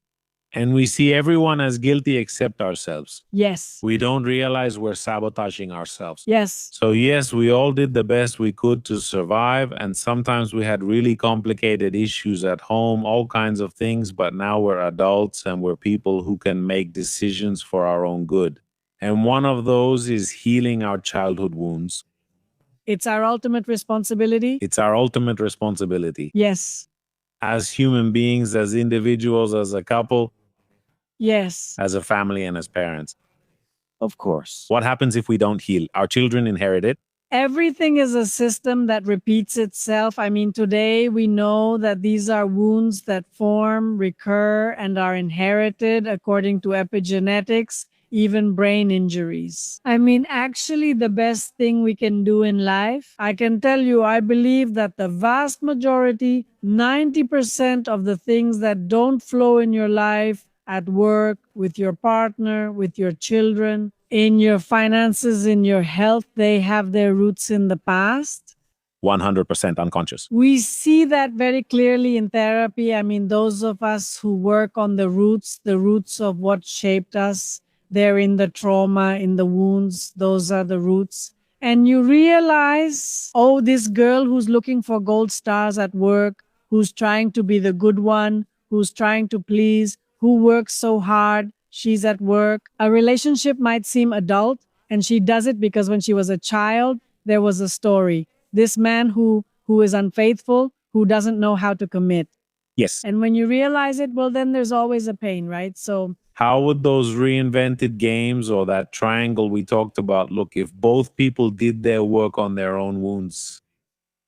And we see everyone as guilty except ourselves. Yes. We don't realize we're sabotaging ourselves. Yes. So, yes, we all did the best we could to survive. And sometimes we had really complicated issues at home, all kinds of things. But now we're adults and we're people who can make decisions for our own good. And one of those is healing our childhood wounds. It's our ultimate responsibility. It's our ultimate responsibility. Yes. As human beings, as individuals, as a couple, Yes. as a family, and as parents. Of course. What happens if we don't heal? Our children inherit it. Everything is a system that repeats itself. I mean, today we know that these are wounds that form, recur, and are inherited according to epigenetics, even brain injuries. I mean, actually, the best thing we can do in life, I can tell you, I believe that the vast majority, 90% of the things that don't flow in your life, at work, with your partner, with your children, in your finances, in your health, they have their roots in the past. 100% unconscious. We see that very clearly in therapy. I mean, those of us who work on the roots of what shaped us, they're in the trauma, in the wounds. Those are the roots. And you realize, oh, this girl who's looking for gold stars at work, who's trying to be the good one, who's trying to please, who works so hard, she's at work. A relationship might seem adult, and she does it because when she was a child, there was a story. This man who is unfaithful, who doesn't know how to commit. Yes. And when you realize it, well, then there's always a pain, right? So how would those reinvented games or that triangle we talked about look if both people did their work on their own wounds?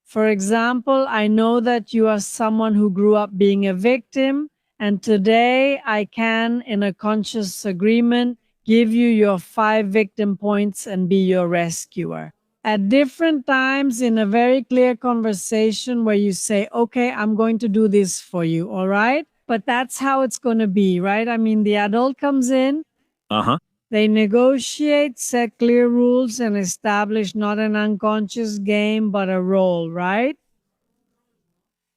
For example, I know that you are someone who grew up being a victim, and today I can, in a conscious agreement, give you your 5 victim points and be your rescuer. At different times in a very clear conversation where you say, okay, I'm going to do this for you, all right? But that's how it's going to be, right? I mean, the adult comes in. Uh-huh. They negotiate, set clear rules, and establish not an unconscious game, but a role, right?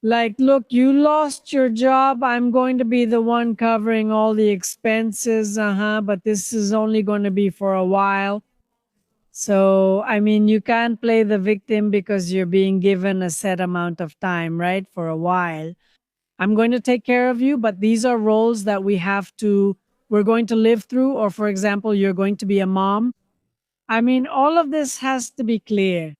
Like, look, you lost your job. I'm going to be the one covering all the expenses. But this is only going to be for a while. So, I mean, you can't play the victim because you're being given a set amount of time, right? For a while. I'm going to take care of you, but these are roles that we're going to live through. Or, for example, you're going to be a mom. I mean, all of this has to be clear.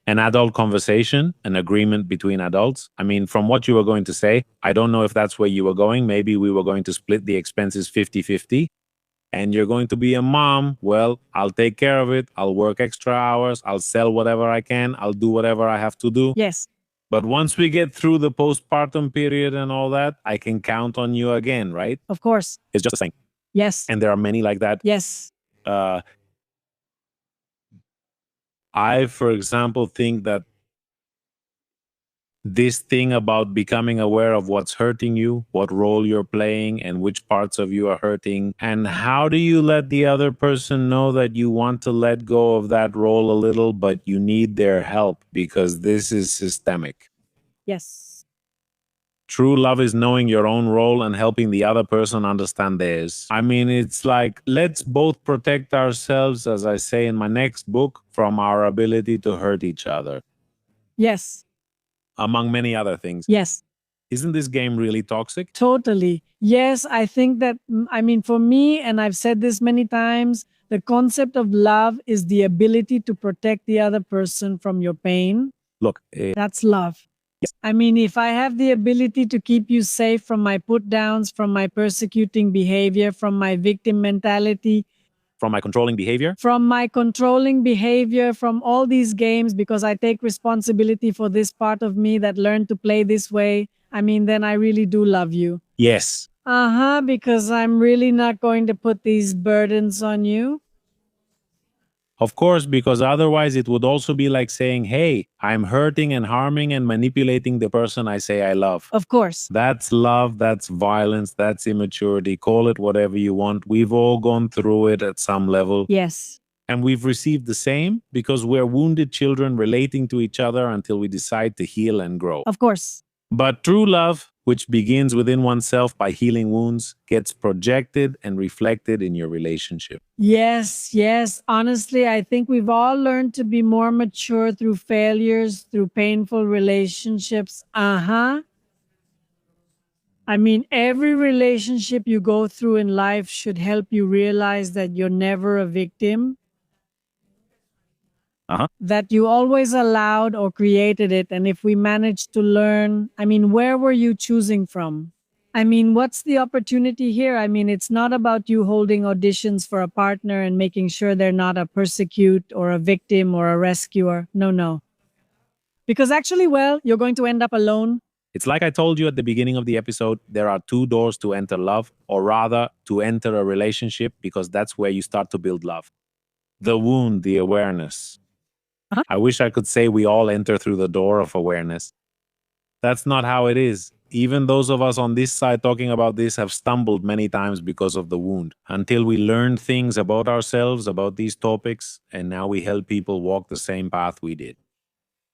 An adult conversation, an agreement between adults. I mean, from what you were going to say, I don't know if that's where you were going. Maybe we were going to split the expenses 50-50. And you're going to be a mom. Well, I'll take care of it. I'll work extra hours. I'll sell whatever I can. I'll do whatever I have to do. Yes, But once we get through the postpartum period and all that, I can count on you again, right? of course. It's just the same. Yes. And there are many like that. Yes. I, for example, think that this thing about becoming aware of what's hurting you, what role you're playing, and which parts of you are hurting, and how do you let the other person know that you want to let go of that role a little, but you need their help because this is systemic. Yes. True love is knowing your own role and helping the other person understand theirs. I mean, it's like, let's both protect ourselves, as I say in my next book, from our ability to hurt each other, Yes. among many other things. Yes. Isn't this game really toxic? Totally. Yes, I think that, I mean, for me, and I've said this many times, the concept of love is the ability to protect the other person from your pain. Look, That's love. yes. I mean, if I have the ability to keep you safe from my put downs, from my persecuting behavior, from my victim mentality, From my controlling behavior, from all these games, because I take responsibility for this part of me that learned to play this way, I mean, then I really do love you. yes. Because I'm really not going to put these burdens on you. Of course, because otherwise it would also be like saying, hey, I'm hurting and harming and manipulating the person I say I love. Of course. That's love, that's violence, that's immaturity. Call it whatever you want. We've all gone through it at some level. Yes. And we've received the same because we're wounded children relating to each other until we decide to heal and grow. Of course. But true love, which begins within oneself by healing wounds, gets projected and reflected in your relationship. Yes, yes. Honestly, I think we've all learned to be more mature through failures, through painful relationships. I mean, every relationship you go through in life should help you realize that you're never a victim, that you always allowed or created it. And if we manage to learn, I mean, where were you choosing from? I mean, what's the opportunity here? I mean, it's not about you holding auditions for a partner and making sure they're not a persecute or a victim or a rescuer. No, no. Because actually, well, you're going to end up alone. It's like I told you at the beginning of the episode, there are two doors to enter love, or rather, to enter a relationship, because that's where you start to build love. The wound, the awareness. I wish I could say we all enter through the door of awareness. That's not how it is. Even those of us on this side talking about this have stumbled many times because of the wound, until we learn things about ourselves, about these topics, and now we help people walk the same path we did.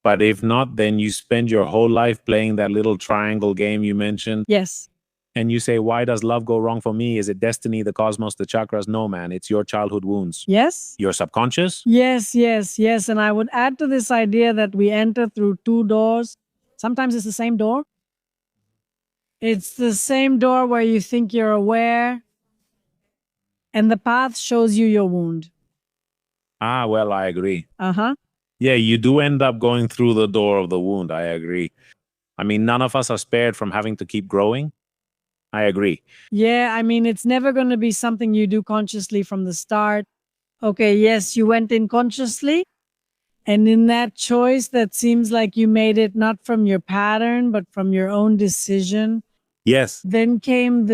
But if not, then you spend your whole life playing that little triangle game you mentioned, Yes. and you say, why does love go wrong for me? Is it destiny, the cosmos, the chakras? No, man, it's your childhood wounds. Yes. Your subconscious? Yes, yes, yes. And I would add to this idea that we enter through two doors. Sometimes it's the same door. It's the same door where you think you're aware, and the path shows you your wound. Ah, well, I agree. Uh-huh. Yeah, you do end up going through the door of the wound. I agree. I mean, none of us are spared from having to keep growing. I agree. Yeah, I mean, it's never going to be something you do consciously from the start. Okay, yes, you went in consciously. And in that choice, that seems like you made it not from your pattern, but from your own decision. Yes. Then came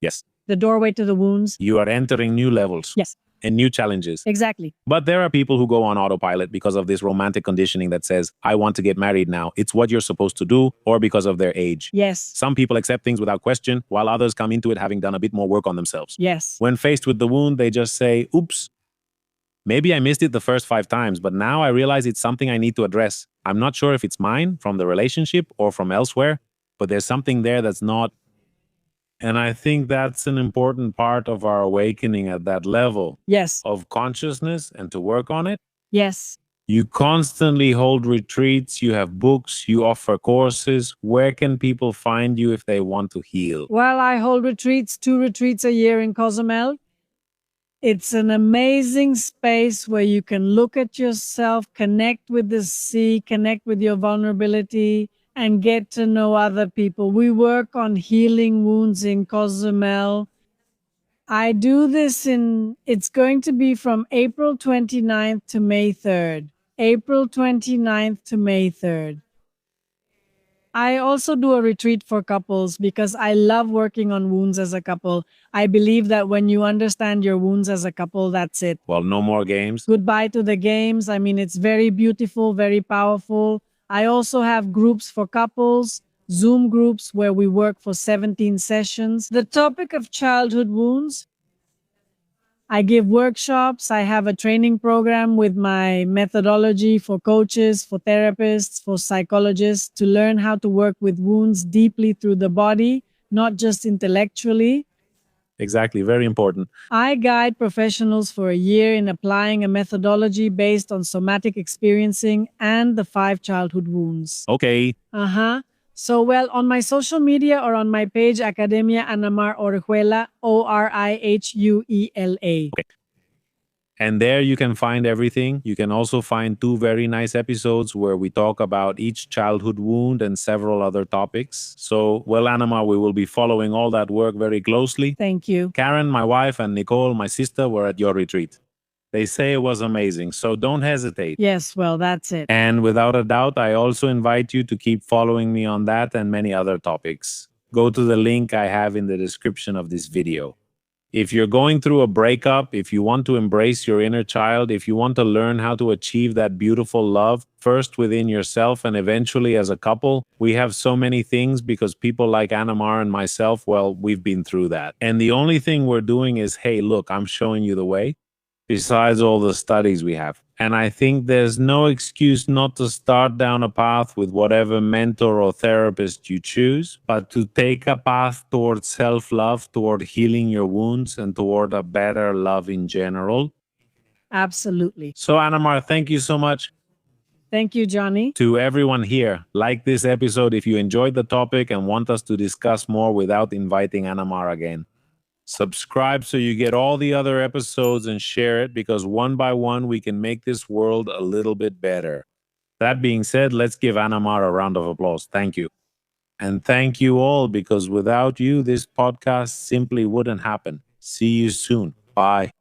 Yes. the doorway to the wounds. You are entering new levels. Yes. and new challenges. Exactly. But there are people who go on autopilot because of this romantic conditioning that says, I want to get married now. It's what you're supposed to do, or because of their age. Yes. Some people accept things without question, while others come into it having done a bit more work on themselves. Yes. When faced with the wound, they just say, oops, maybe I missed it the first 5 times, but now I realize it's something I need to address. I'm not sure if it's mine, from the relationship, or from elsewhere, but there's something there that's not. And I think that's an important part of our awakening at that level Yes. of consciousness and to work on it. Yes. You constantly hold retreats, you have books, you offer courses. Where can people find you if they want to heal? Well, I hold retreats, 2 retreats a year in Cozumel. It's an amazing space where you can look at yourself, connect with the sea, connect with your vulnerability, and get to know other people. We work on healing wounds in Cozumel. I do this it's going to be from April 29th to May 3rd. April 29th to May 3rd. I also do a retreat for couples because I love working on wounds as a couple. I believe that when you understand your wounds as a couple, that's it. Well, no more games. Goodbye to the games. I mean, it's very beautiful, very powerful. I also have groups for couples, Zoom groups where we work for 17 sessions. The topic of childhood wounds. I give workshops. I have a training program with my methodology for coaches, for therapists, for psychologists to learn how to work with wounds deeply through the body, not just intellectually. Exactly, very important. I guide professionals for a year in applying a methodology based on somatic experiencing and the 5 childhood wounds. Okay. So, well, on my social media or on my page, Academia Anamar Orejuela, Orihuela. Okay. And there you can find everything. You can also find 2 very nice episodes where we talk about each childhood wound and several other topics. So, well, Anima, we will be following all that work very closely. Thank you. Karen, my wife, and Nicole, my sister, were at your retreat. They say it was amazing, so don't hesitate. Yes, well, that's it. And without a doubt, I also invite you to keep following me on that and many other topics. Go to the link I have in the description of this video. If you're going through a breakup, if you want to embrace your inner child, if you want to learn how to achieve that beautiful love, first within yourself and eventually as a couple, we have so many things because people like Anamar and myself, well, we've been through that. And the only thing we're doing is, hey, look, I'm showing you the way, besides all the studies we have. And I think there's no excuse not to start down a path with whatever mentor or therapist you choose, but to take a path toward self-love, toward healing your wounds, and toward a better love in general. Absolutely. So, Anamar, thank you so much. Thank you, Johnny. To everyone here, like this episode if you enjoyed the topic and want us to discuss more without inviting Anamar again. Subscribe so you get all the other episodes and share it because one by one we can make this world a little bit better. That being said, let's give Anamar a round of applause. Thank you. And thank you all because without you, this podcast simply wouldn't happen. See you soon. Bye.